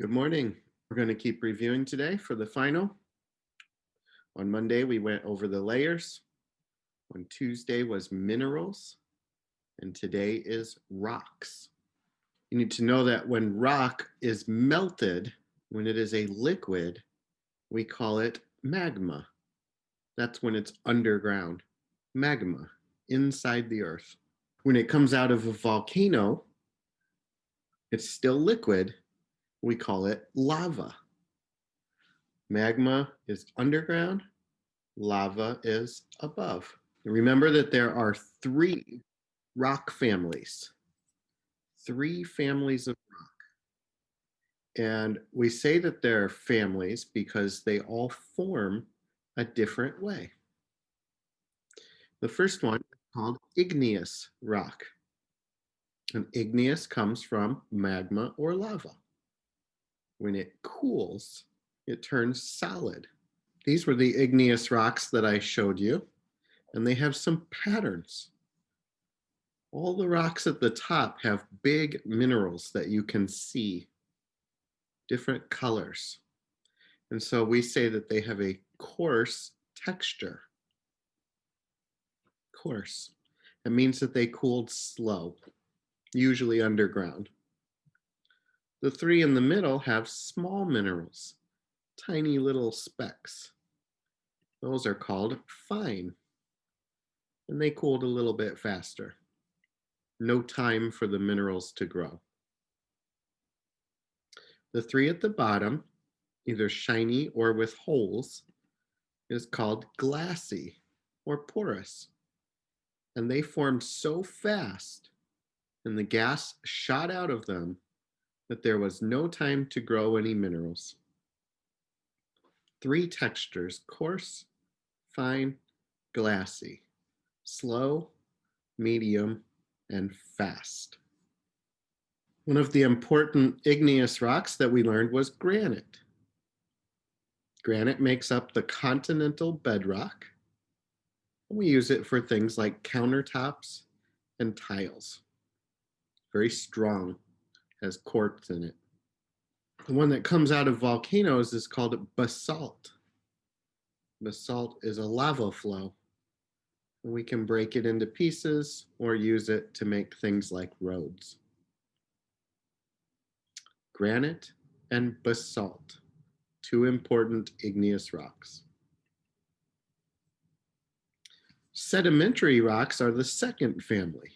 Good morning. We're going to keep reviewing today for the final. On Monday, we went over the layers. On Tuesday was minerals. And today is rocks. You need to know that when rock is melted, when it is a liquid, we call it magma. That's when it's underground. Magma, inside the earth. When it comes out of a volcano, it's still liquid. We call it lava. Magma is underground, lava is above. Remember that there are three rock families, three families of rock. And we say that they're families because they all form a different way. The first one is called igneous rock. And igneous comes from magma or lava. When it cools, it turns solid. These were the igneous rocks that I showed you, and they have some patterns. All the rocks at the top have big minerals that you can see, different colors. And so we say that they have a coarse texture. Coarse. It means that they cooled slow, usually underground. The three in the middle have small minerals, tiny little specks. Those are called fine, and they cooled a little bit faster. No time for the minerals to grow. The three at the bottom, either shiny or with holes, is called glassy or porous. And they formed so fast and the gas shot out of them that there was no time to grow any minerals. Three textures: coarse, fine, glassy, slow, medium, and fast. One of the important igneous rocks that we learned was granite. Granite makes up the continental bedrock. We use it for things like countertops and tiles. Very strong, has quartz in it. The one that comes out of volcanoes is called basalt. Basalt is a lava flow. And we can break it into pieces or use it to make things like roads. Granite and basalt, two important igneous rocks. Sedimentary rocks are the second family.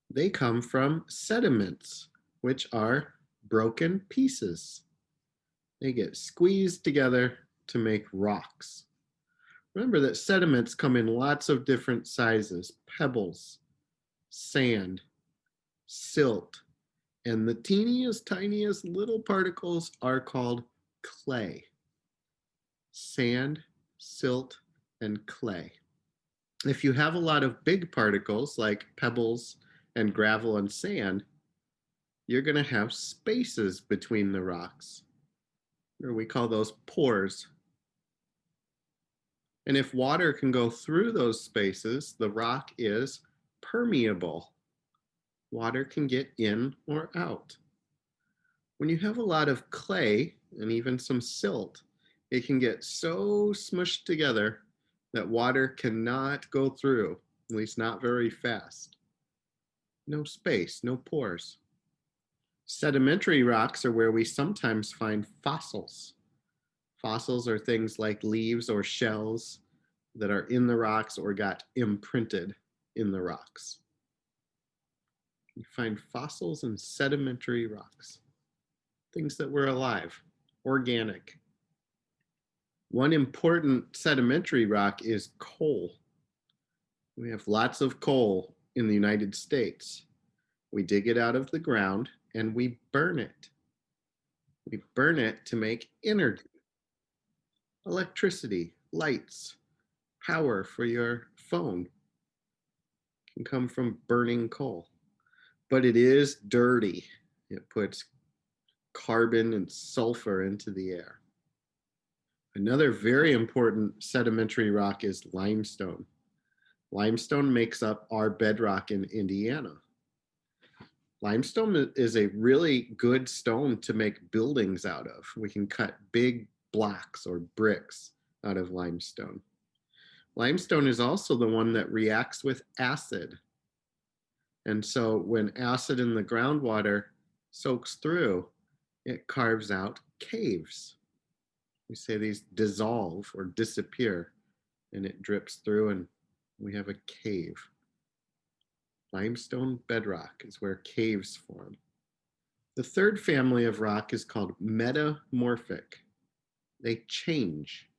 They come from sediments, which are broken pieces. They get squeezed together to make rocks. Remember that sediments come in lots of different sizes: pebbles, sand, silt, and the teeniest, tiniest little particles are called clay. Sand, silt, and clay. If you have a lot of big particles like pebbles and gravel and sand, you're going to have spaces between the rocks, or we call those pores. And if water can go through those spaces, the rock is permeable. Water can get in or out. When you have a lot of clay and even some silt, it can get so smushed together that water cannot go through, at least not very fast. No space, no pores. Sedimentary rocks are where we sometimes find fossils. Fossils are things like leaves or shells that are in the rocks or got imprinted in the rocks. You find fossils in sedimentary rocks, things that were alive, organic. One important sedimentary rock is coal. We have lots of coal in the United States. We dig it out of the ground and we burn it. We burn it to make energy, electricity, lights, power for your phone. It can come from burning coal. But it is dirty. It puts carbon and sulfur into the air. Another very important sedimentary rock is limestone. Limestone makes up our bedrock in Indiana. Limestone is a really good stone to make buildings out of. We can cut big blocks or bricks out of limestone. Limestone is also the one that reacts with acid. And so when acid in the groundwater soaks through, it carves out caves. We say these dissolve or disappear, and it drips through, and we have a cave. Limestone bedrock is where caves form. The third family of rock is called metamorphic. They change.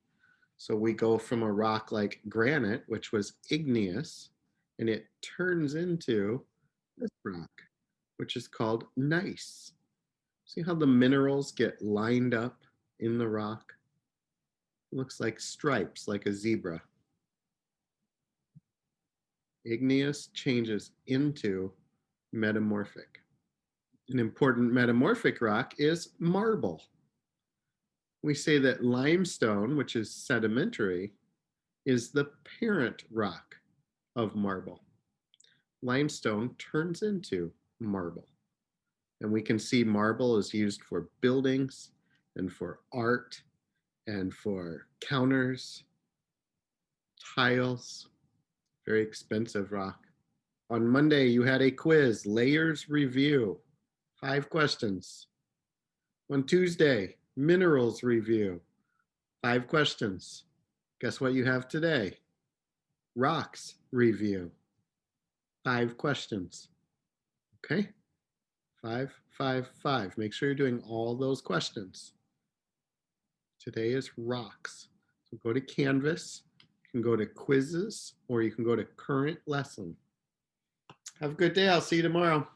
So we go from a rock like granite, which was igneous, and it turns into this rock, which is called gneiss. See how the minerals get lined up in the rock? It looks like stripes, like a zebra. Igneous changes into metamorphic. An important metamorphic rock is marble. We say that limestone, which is sedimentary, is the parent rock of marble. Limestone turns into marble. And we can see marble is used for buildings and for art and for counters, tiles, very expensive rock. On Monday, you had a quiz, layers review, 5 questions. On Tuesday, minerals review, 5 questions. Guess what you have today? Rocks review, 5 questions. Okay? 5, 5, 5. Make sure you're doing all those questions. Today is rocks. So go to Canvas, you can go to quizzes, or you can go to current lesson. Have a good day. I'll see you tomorrow.